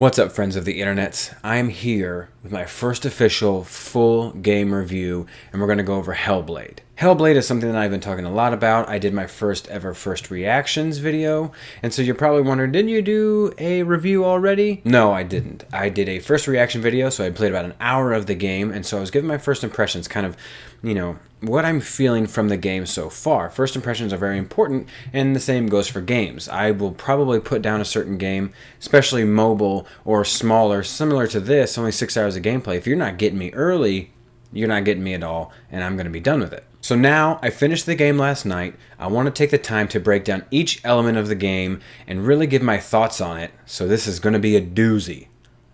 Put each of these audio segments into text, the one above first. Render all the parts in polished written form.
What's up, friends of the internet? I'm here with my first official full game review, and we're going to go over Hellblade. Hellblade is something that I've been talking a lot about. I did my first ever first reactions video, and so you're probably wondering, didn't you do a review already? No, I didn't. I did a first reaction video, so I played about an hour of the game, and so I was giving my first impressions, kind of, what I'm feeling from the game so far. First impressions are very important, and the same goes for games. I will probably put down a certain game, especially mobile or smaller, similar to this, only 6 hours of gameplay. If you're not getting me early, you're not getting me at all, and I'm going to be done with it. So now, I finished the game last night. I want to take the time to break down each element of the game and really give my thoughts on it, so this is going to be a doozy.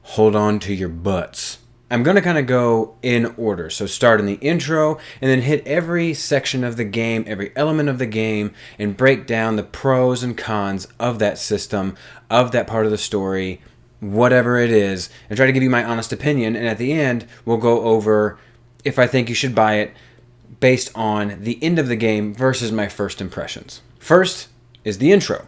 Hold on to your butts. I'm going to kind of go in order. So start in the intro and then hit every section of the game, every element of the game, and break down the pros and cons of that system, of that part of the story, whatever it is, and try to give you my honest opinion. And at the end, we'll go over if I think you should buy it based on the end of the game versus my first impressions. First is the intro.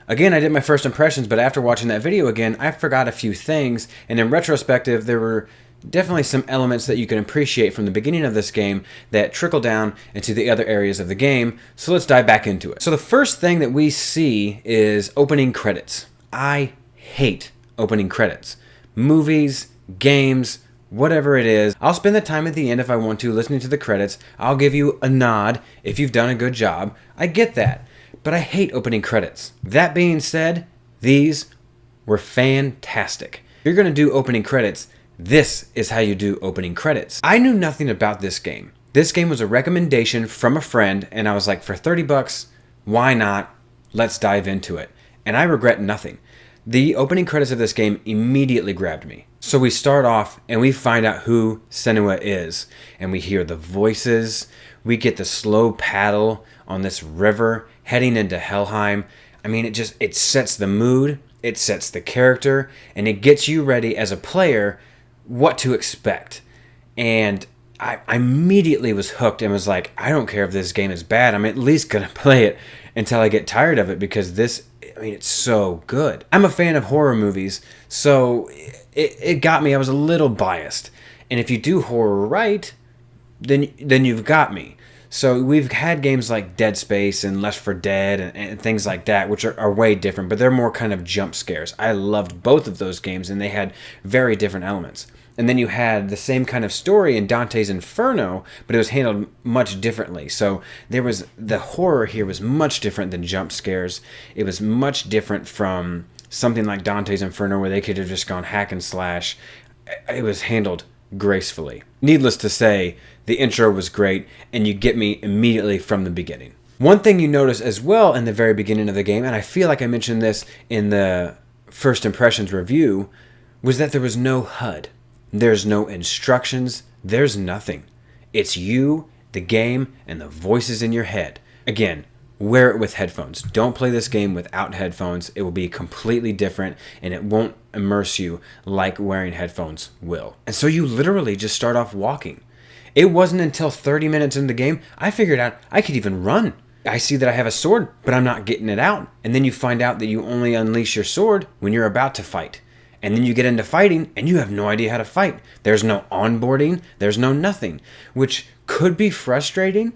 Again, I did my first impressions, but after watching that video again, I forgot a few things, and in retrospective, there were definitely some elements that you can appreciate from the beginning of this game that trickle down into the other areas of the game, so let's dive back into it. So the first thing that we see is opening credits. I hate opening credits. Movies, games, whatever it is. I'll spend the time at the end if I want to, listening to the credits. I'll give you a nod if you've done a good job. I get that, but I hate opening credits. That being said, these were fantastic. If you're going to do opening credits, this is how you do opening credits. I knew nothing about this game. This game was a recommendation from a friend, and I was like, for 30 bucks, why not? Let's dive into it. And I regret nothing. The opening credits of this game immediately grabbed me. So we start off and we find out who Senua is, and we hear the voices. We get the slow paddle on this river heading into Helheim. I mean, it sets the mood, it sets the character, and it gets you ready as a player what to expect. And I immediately was hooked and was like, I don't care if this game is bad, I'm at least gonna play it until I get tired of it, because it's so good. I'm a fan of horror movies, so it got me. I was a little biased, and if you do horror right, then you've got me. So we've had games like Dead Space and Left 4 Dead and things like that, which are way different, but they're more kind of jump scares. I loved both of those games, and they had very different elements. And then you had the same kind of story in Dante's Inferno, but it was handled much differently. So the horror here was much different than jump scares. It was much different from something like Dante's Inferno, where they could have just gone hack and slash. It was handled gracefully. Needless to say, the intro was great, and you get me immediately from the beginning. One thing you notice as well in the very beginning of the game, and I feel like I mentioned this in the first impressions review, was that there was no HUD. There's no instructions. There's nothing. It's you, the game, and the voices in your head. Again, wear it with headphones. Don't play this game without headphones. It will be completely different, and it won't immerse you like wearing headphones will. And so you literally just start off walking. It wasn't until 30 minutes into the game I figured out I could even run. I see that I have a sword, but I'm not getting it out. And then you find out that you only unleash your sword when you're about to fight. And then you get into fighting, and you have no idea how to fight. There's no onboarding. There's no nothing, which could be frustrating,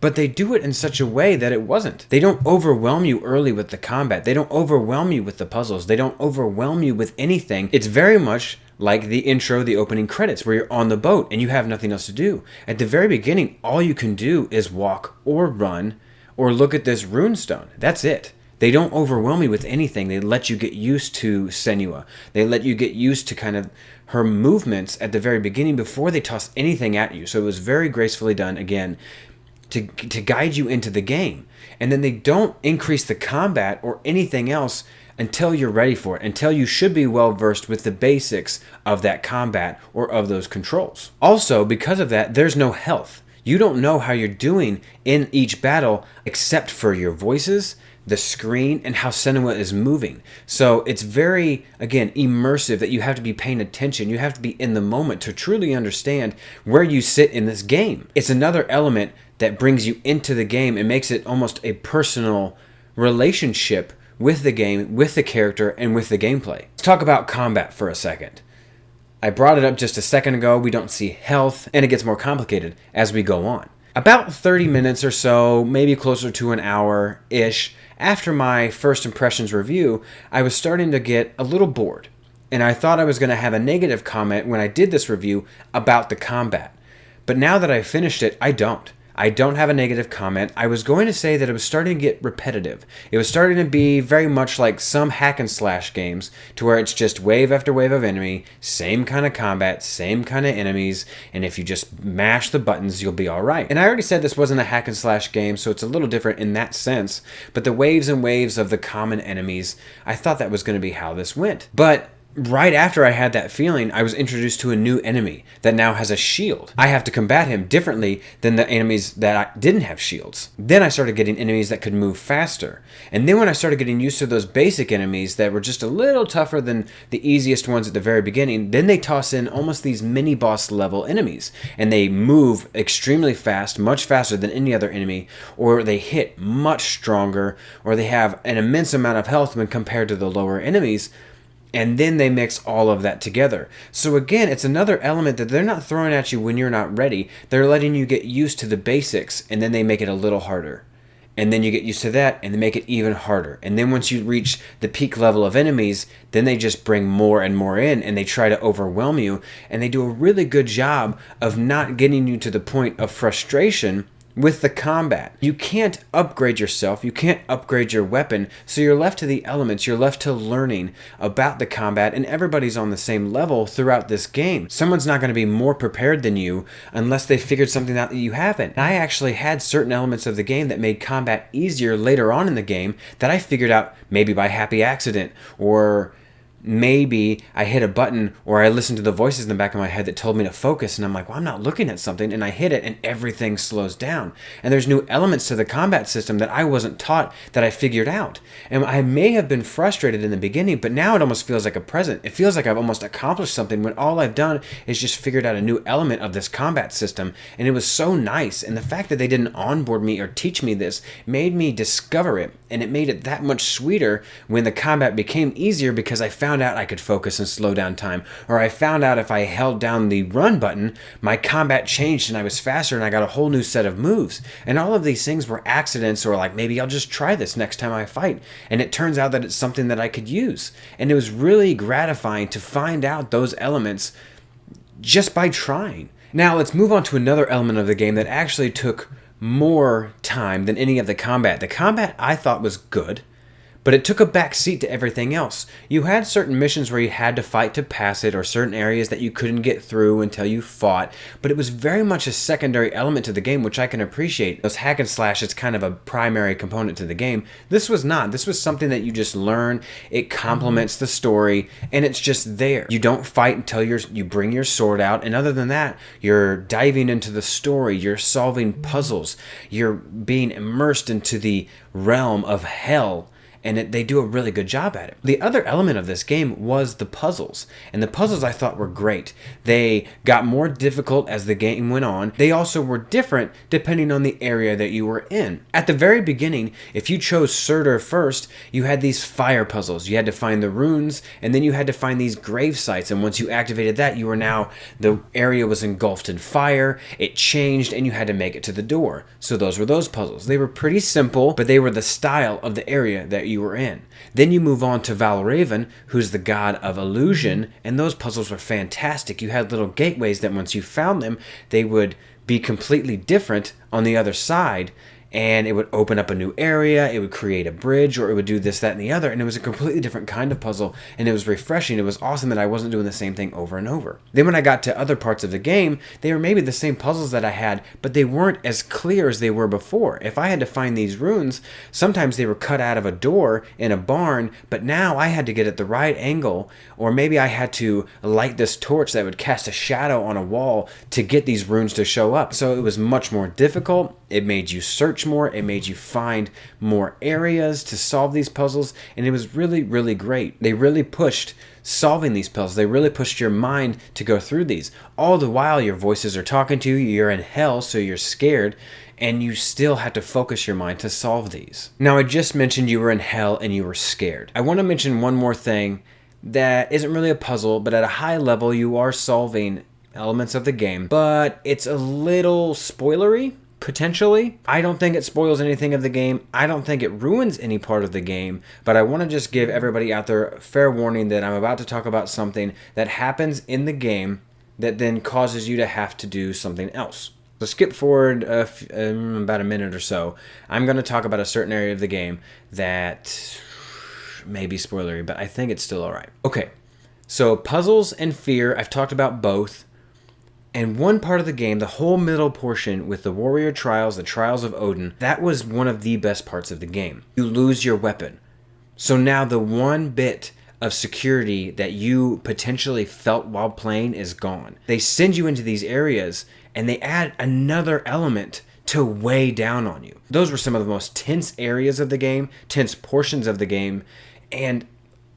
but they do it in such a way that it wasn't. They don't overwhelm you early with the combat. They don't overwhelm you with the puzzles. They don't overwhelm you with anything. It's very much like the intro, the opening credits, where you're on the boat and you have nothing else to do. At the very beginning, all you can do is walk or run or look at this runestone. That's it. They don't overwhelm you with anything. They let you get used to Senua. They let you get used to kind of her movements at the very beginning before they toss anything at you. So it was very gracefully done, again, to guide you into the game. And then they don't increase the combat or anything else until you're ready for it, until you should be well versed with the basics of that combat or of those controls. Also, because of that, there's no health. You don't know how you're doing in each battle except for your voices, the screen, and how Senua is moving. So it's very, again, immersive, that you have to be paying attention. You have to be in the moment to truly understand where you sit in this game. It's another element that brings you into the game and makes it almost a personal relationship with the game, with the character, and with the gameplay. Let's talk about combat for a second. I brought it up just a second ago. We don't see health, and it gets more complicated as we go on. About 30 minutes or so, maybe closer to an hour-ish, after my first impressions review, I was starting to get a little bored. And I thought I was going to have a negative comment when I did this review about the combat. But now that I've finished it, I don't. I don't have a negative comment. I was going to say that it was starting to get repetitive. It was starting to be very much like some hack and slash games, to where it's just wave after wave of enemy, same kind of combat, same kind of enemies, and if you just mash the buttons, you'll be alright. And I already said this wasn't a hack and slash game, so it's a little different in that sense, but the waves and waves of the common enemies, I thought that was going to be how this went. But right after I had that feeling, I was introduced to a new enemy that now has a shield. I have to combat him differently than the enemies that didn't have shields. Then I started getting enemies that could move faster. And then when I started getting used to those basic enemies that were just a little tougher than the easiest ones at the very beginning, then they toss in almost these mini boss level enemies. And they move extremely fast, much faster than any other enemy, or they hit much stronger, or they have an immense amount of health when compared to the lower enemies. And then they mix all of that together. So again, it's another element that they're not throwing at you when you're not ready. They're letting you get used to the basics, and then they make it a little harder. And then you get used to that, and they make it even harder. And then once you reach the peak level of enemies, then they just bring more and more in, and they try to overwhelm you. And they do a really good job of not getting you to the point of frustration with the combat. You can't upgrade yourself, you can't upgrade your weapon, so you're left to the elements, you're left to learning about the combat, and everybody's on the same level throughout this game. Someone's not going to be more prepared than you unless they figured something out that you haven't. And I actually had certain elements of the game that made combat easier later on in the game that I figured out maybe by happy accident, or maybe I hit a button, or I listened to the voices in the back of my head that told me to focus, and I'm like, well, I'm not looking at something, and I hit it, and everything slows down. And there's new elements to the combat system that I wasn't taught that I figured out. And I may have been frustrated in the beginning, but now it almost feels like a present. It feels like I've almost accomplished something when all I've done is just figured out a new element of this combat system, and it was so nice. And the fact that they didn't onboard me or teach me this made me discover it, and it made it that much sweeter when the combat became easier, because I found out I could focus and slow down time, or I found out if I held down the run button, my combat changed and I was faster and I got a whole new set of moves. And all of these things were accidents, or like, maybe I'll just try this next time I fight, and it turns out that it's something that I could use. And it was really gratifying to find out those elements just by trying. Now let's move on to another element of the game that actually took more time than any of the combat. The combat I thought was good, but it took a back seat to everything else. You had certain missions where you had to fight to pass it, or certain areas that you couldn't get through until you fought, but it was very much a secondary element to the game, which I can appreciate. Those hack and slash, it's kind of a primary component to the game. This was not. This was something that you just learn, it complements the story, and it's just there. You don't fight until you bring your sword out, and other than that, you're diving into the story, you're solving puzzles, you're being immersed into the realm of hell, and they do a really good job at it. The other element of this game was the puzzles, and the puzzles I thought were great. They got more difficult as the game went on. They also were different depending on the area that you were in. At the very beginning, if you chose Surtur first, you had these fire puzzles. You had to find the runes, and then you had to find these grave sites, and once you activated that, the area was engulfed in fire, it changed, and you had to make it to the door. So those were those puzzles. They were pretty simple, but they were the style of the area that you were in. Then you move on to Valraven, who's the god of illusion, and those puzzles were fantastic. You had little gateways that once you found them, they would be completely different on the other side, and it would open up a new area, it would create a bridge, or it would do this, that, and the other, and it was a completely different kind of puzzle, and it was refreshing. It was awesome that I wasn't doing the same thing over and over. Then when I got to other parts of the game, they were maybe the same puzzles that I had, but they weren't as clear as they were before. If I had to find these runes, sometimes they were cut out of a door in a barn, but now I had to get at the right angle, or maybe I had to light this torch that would cast a shadow on a wall to get these runes to show up. So it was much more difficult. It made you search more, it made you find more areas to solve these puzzles, and it was really, really great. They really pushed solving these puzzles. They really pushed your mind to go through these. All the while your voices are talking to you, you're in hell, so you're scared, and you still had to focus your mind to solve these. Now, I just mentioned you were in hell and you were scared. I want to mention one more thing that isn't really a puzzle, but at a high level, you are solving elements of the game, but it's a little spoilery, potentially. I don't think it spoils anything of the game. I don't think it ruins any part of the game, but I want to just give everybody out there fair warning that I'm about to talk about something that happens in the game that then causes you to have to do something else. So skip forward about a minute or so. I'm going to talk about a certain area of the game that may be spoilery, but I think it's still alright. Okay, so puzzles and fear, I've talked about both. And one part of the game, the whole middle portion with the warrior trials, the trials of Odin, that was one of the best parts of the game. You lose your weapon. So now the one bit of security that you potentially felt while playing is gone. They send you into these areas and they add another element to weigh down on you. Those were some of the most tense areas of the game, tense portions of the game, and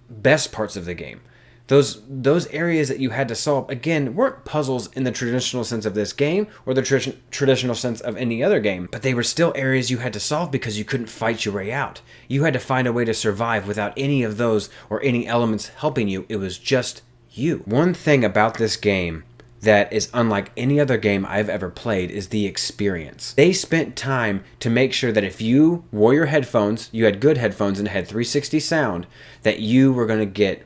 best parts of the game. Those areas that you had to solve, again, weren't puzzles in the traditional sense of this game or the traditional sense of any other game, but they were still areas you had to solve because you couldn't fight your way out. You had to find a way to survive without any of those or any elements helping you. It was just you. One thing about this game that is unlike any other game I've ever played is the experience. They spent time to make sure that if you wore your headphones, you had good headphones and had 360 sound, that you were going to get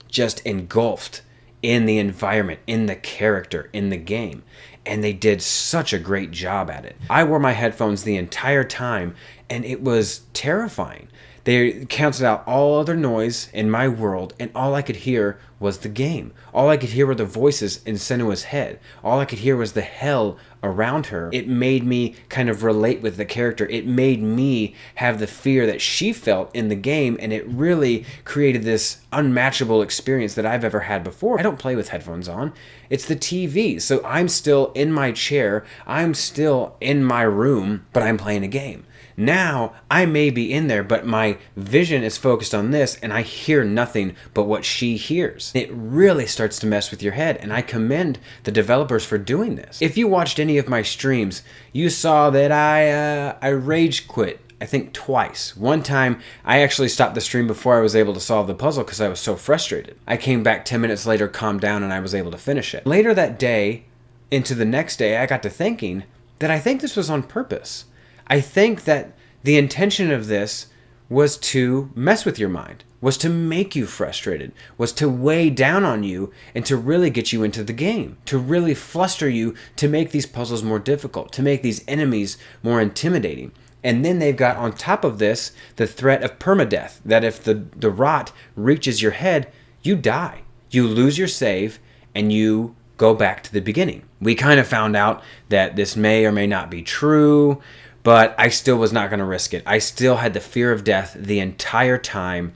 just engulfed in the environment, in the character, in the game. And they did such a great job at it. I wore my headphones the entire time, and it was terrifying. They canceled out all other noise in my world, and all I could hear was the game. All I could hear were the voices in Senua's head. All I could hear was the hell around her. It made me kind of relate with the character. It made me have the fear that she felt in the game, and it really created this unmatchable experience that I've ever had before. I don't play with headphones on. It's the TV, so I'm still in my chair. I'm still in my room, but I'm playing a game. Now, I may be in there, but my vision is focused on this, and I hear nothing but what she hears. It really starts to mess with your head, and I commend the developers for doing this. If you watched any of my streams, you saw that I rage quit, I think twice. One time, I actually stopped the stream before I was able to solve the puzzle because I was so frustrated. I came back 10 minutes later, calmed down, and I was able to finish it. Later that day, into the next day, I got to thinking that I think this was on purpose. I think that the intention of this was to mess with your mind, was to make you frustrated, was to weigh down on you and to really get you into the game, to really fluster you, to make these puzzles more difficult, to make these enemies more intimidating. And then they've got on top of this the threat of permadeath, that if the rot reaches your head, you die. You lose your save and you go back to the beginning. We kind of found out that this may or may not be true, but I still was not going to risk it. I still had the fear of death the entire time,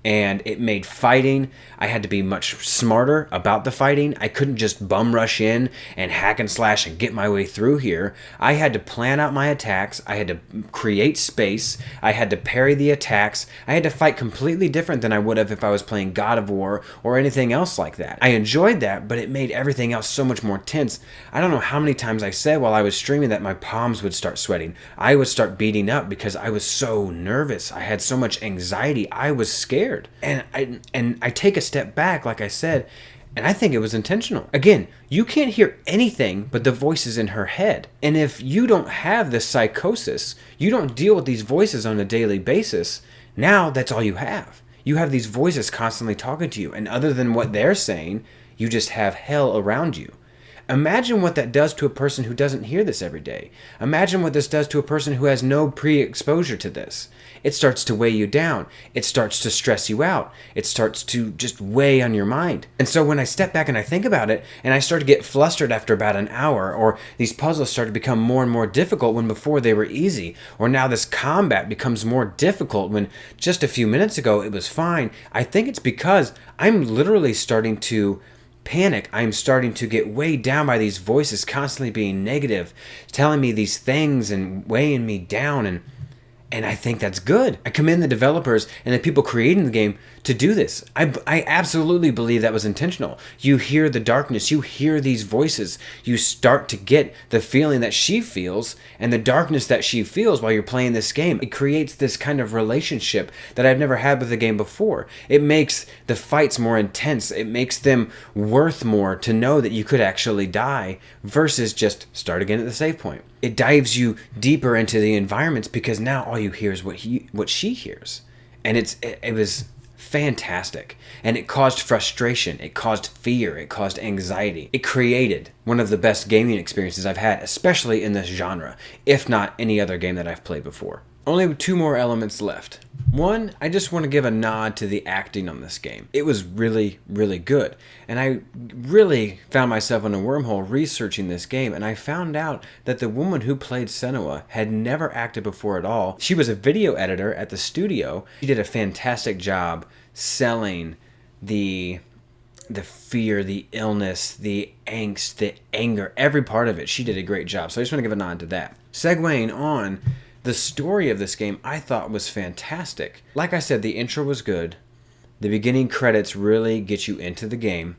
and it made fighting. I had to be much smarter about the fighting. I couldn't just bum rush in and hack and slash and get my way through here. I had to plan out my attacks. I had to create space. I had to parry the attacks. I had to fight completely different than I would have if I was playing God of War or anything else like that. I enjoyed that, but it made everything else so much more tense. I don't know how many times I said while I was streaming that my palms would start sweating. I would start beating up because I was so nervous. I had so much anxiety. I was scared. And I take a step back, like I said, and I think it was intentional. Again, you can't hear anything but the voices in her head. And if you don't have this psychosis, you don't deal with these voices on a daily basis, now that's all you have. You have these voices constantly talking to you, and other than what they're saying, you just have hell around you. Imagine what that does to a person who doesn't hear this every day. Imagine what this does to a person who has no pre-exposure to this. It starts to weigh you down. It starts to stress you out. It starts to just weigh on your mind. And so when I step back and I think about it, and I start to get flustered after about an hour, or these puzzles start to become more and more difficult when before they were easy, or now this combat becomes more difficult when just a few minutes ago it was fine, I think it's because I'm literally starting to panic. I'm starting to get weighed down by these voices constantly being negative, telling me these things and weighing me down, And I think that's good. I commend the developers and the people creating the game to do this. I absolutely believe that was intentional. You hear the darkness, you hear these voices, you start to get the feeling that she feels and the darkness that she feels while you're playing this game. It creates this kind of relationship that I've never had with the game before. It makes the fights more intense. It makes them worth more to know that you could actually die versus just start again at the save point. It dives you deeper into the environments because now all you hear is what she hears. And it was fantastic. And it caused frustration, it caused fear, it caused anxiety. It created one of the best gaming experiences I've had, especially in this genre, if not any other game that I've played before. Only 2 more elements left. One, I just want to give a nod to the acting on this game. It was really, really good. And I really found myself in a wormhole researching this game, and I found out that the woman who played Senua had never acted before at all. She was a video editor at the studio. She did a fantastic job selling the fear, the illness, the angst, the anger, every part of it. She did a great job. So I just want to give a nod to that. Segueing on, the story of this game I thought was fantastic. Like I said, the intro was good. The beginning credits really get you into the game.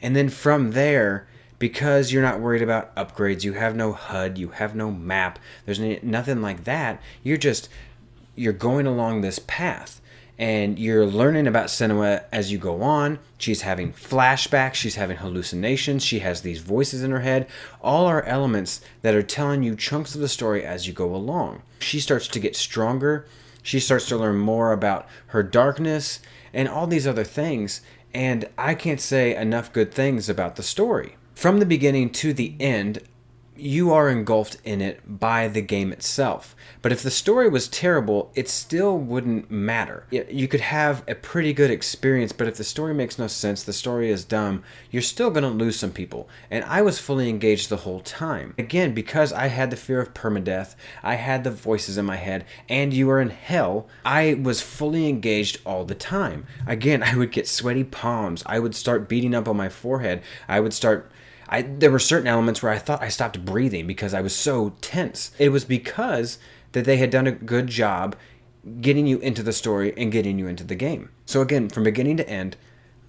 And then from there, because you're not worried about upgrades, you have no HUD, you have no map, there's nothing like that. You're going along this path. And you're learning about Senua as you go on. She's having flashbacks. She's having hallucinations. She has these voices in her head. All are elements that are telling you chunks of the story as you go along. She starts to get stronger. She starts to learn more about her darkness and all these other things. And I can't say enough good things about the story. From the beginning to the end, you are engulfed in it by the game itself. But if the story was terrible, it still wouldn't matter. You could have a pretty good experience, but if the story makes no sense, the story is dumb, you're still going to lose some people. And I was fully engaged the whole time. Again, because I had the fear of permadeath, I had the voices in my head, and you are in hell, I was fully engaged all the time. Again, I would get sweaty palms. I would start beating up on my forehead. There were certain elements where I thought I stopped breathing because I was so tense. It was because that they had done a good job getting you into the story and getting you into the game. So again, from beginning to end,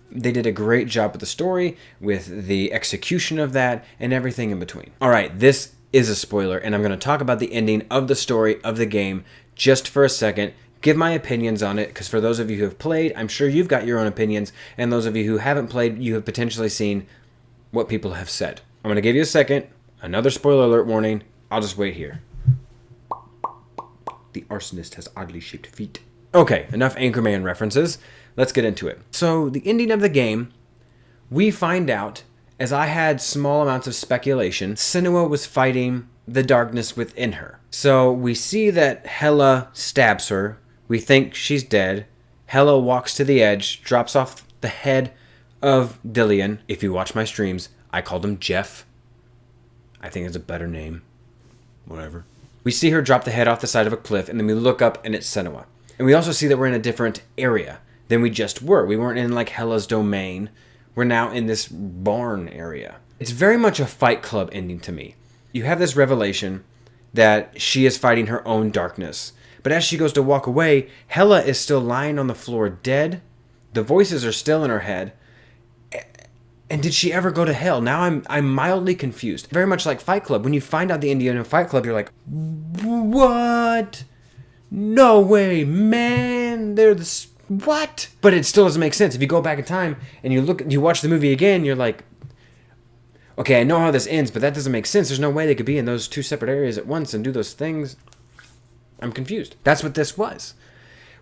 they did a great job with the story, with the execution of that, and everything in between. All right, this is a spoiler, and I'm going to talk about the ending of the story of the game just for a second. Give my opinions on it, because for those of you who have played, I'm sure you've got your own opinions, and those of you who haven't played, you have potentially seen what people have said. I'm going to give you a second. Another spoiler alert warning. I'll just wait here. The arsonist has oddly shaped feet. Okay, enough Anchorman references. Let's get into it. So, the ending of the game, we find out, as I had small amounts of speculation, Senua was fighting the darkness within her. So, we see that Hela stabs her. We think she's dead. Hela walks to the edge, drops off the head of Dillion. If you watch my streams, I called him Jeff. I think it's a better name. Whatever. We see her drop the head off the side of a cliff, and then we look up, and it's Senua. And we also see that we're in a different area than we just were. We weren't in, like, Hela's domain. We're now in this barn area. It's very much a Fight Club ending to me. You have this revelation that she is fighting her own darkness. But as she goes to walk away, Hela is still lying on the floor dead. The voices are still in her head. And did she ever go to hell? Now I'm mildly confused. Very much like Fight Club. When you find out the ending of Fight Club, you're like, what? No way, man. What? But it still doesn't make sense. If you go back in time and you watch the movie again, you're like, okay, I know how this ends, but that doesn't make sense. There's no way they could be in those 2 separate areas at once and do those things. I'm confused. That's what this was.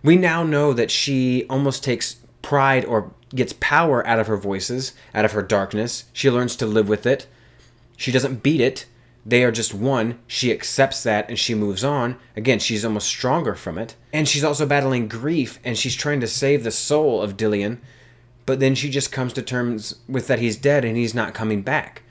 We now know that she almost takes pride or gets power out of her voices, out of her darkness. She learns to live with it. She doesn't beat it. They are just one. She accepts that and she moves on. Again, she's almost stronger from it. And she's also battling grief, and she's trying to save the soul of Dillion. But then she just comes to terms with that he's dead and he's not coming back.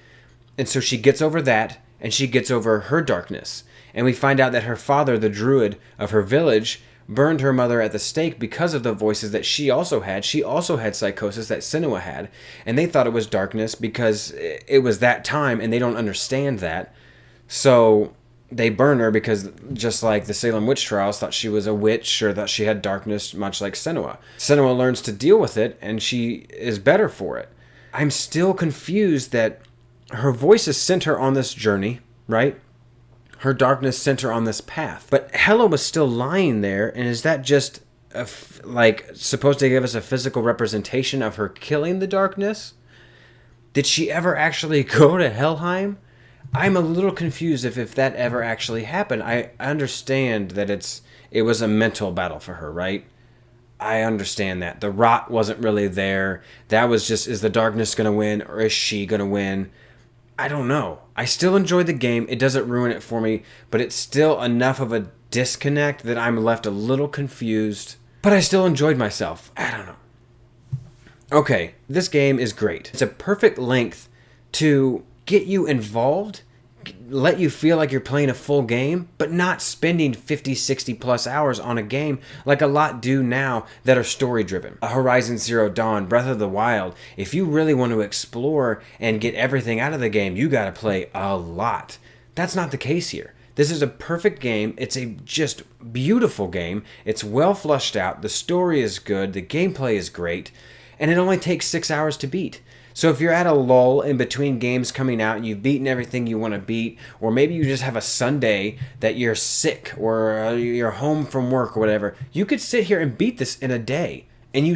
And so she gets over that, and she gets over her darkness. And we find out that her father, the druid of her village, burned her mother at the stake because of the voices that she also had. She also had psychosis that Senua had, and they thought it was darkness because it was that time, and they don't understand that. So they burn her because, just like the Salem witch trials, thought she was a witch or that she had darkness, much like Senua. Senua learns to deal with it, and she is better for it. I'm still confused that her voices sent her on this journey, right? Her darkness sent her on this path. But Hela was still lying there, and is that just like supposed to give us a physical representation of her killing the darkness? Did she ever actually go to Helheim? I'm a little confused if that ever actually happened. I understand that it was a mental battle for her, right? I understand that. The rot wasn't really there. That was just, is the darkness going to win or is she going to win? I don't know. I still enjoyed the game. It doesn't ruin it for me, but it's still enough of a disconnect that I'm left a little confused. But I still enjoyed myself. I don't know. Okay, this game is great. It's a perfect length to get you involved, let you feel like you're playing a full game, but not spending 50, 60 plus hours on a game like a lot do now that are story driven. A Horizon Zero Dawn, Breath of the Wild, if you really want to explore and get everything out of the game, you gotta play a lot. That's not the case here. This is a perfect game. It's a just beautiful game. It's well fleshed out. The story is good. The gameplay is great. And it only takes 6 hours to beat. So if you're at a lull in between games coming out and you've beaten everything you want to beat, or maybe you just have a Sunday that you're sick or you're home from work or whatever, you could sit here and beat this in a day. And you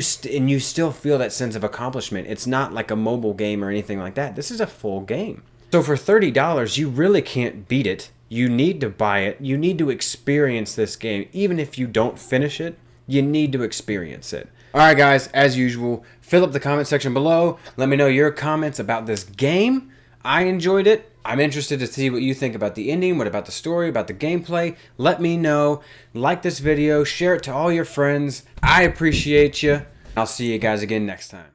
still feel that sense of accomplishment. It's not like a mobile game or anything like that. This is a full game. So for $30, you really can't beat it. You need to buy it. You need to experience this game. Even if you don't finish it, you need to experience it. Alright guys, as usual, fill up the comment section below. Let me know your comments about this game. I enjoyed it. I'm interested to see what you think about the ending, what about the story, about the gameplay. Let me know. Like this video, share it to all your friends. I appreciate you. I'll see you guys again next time.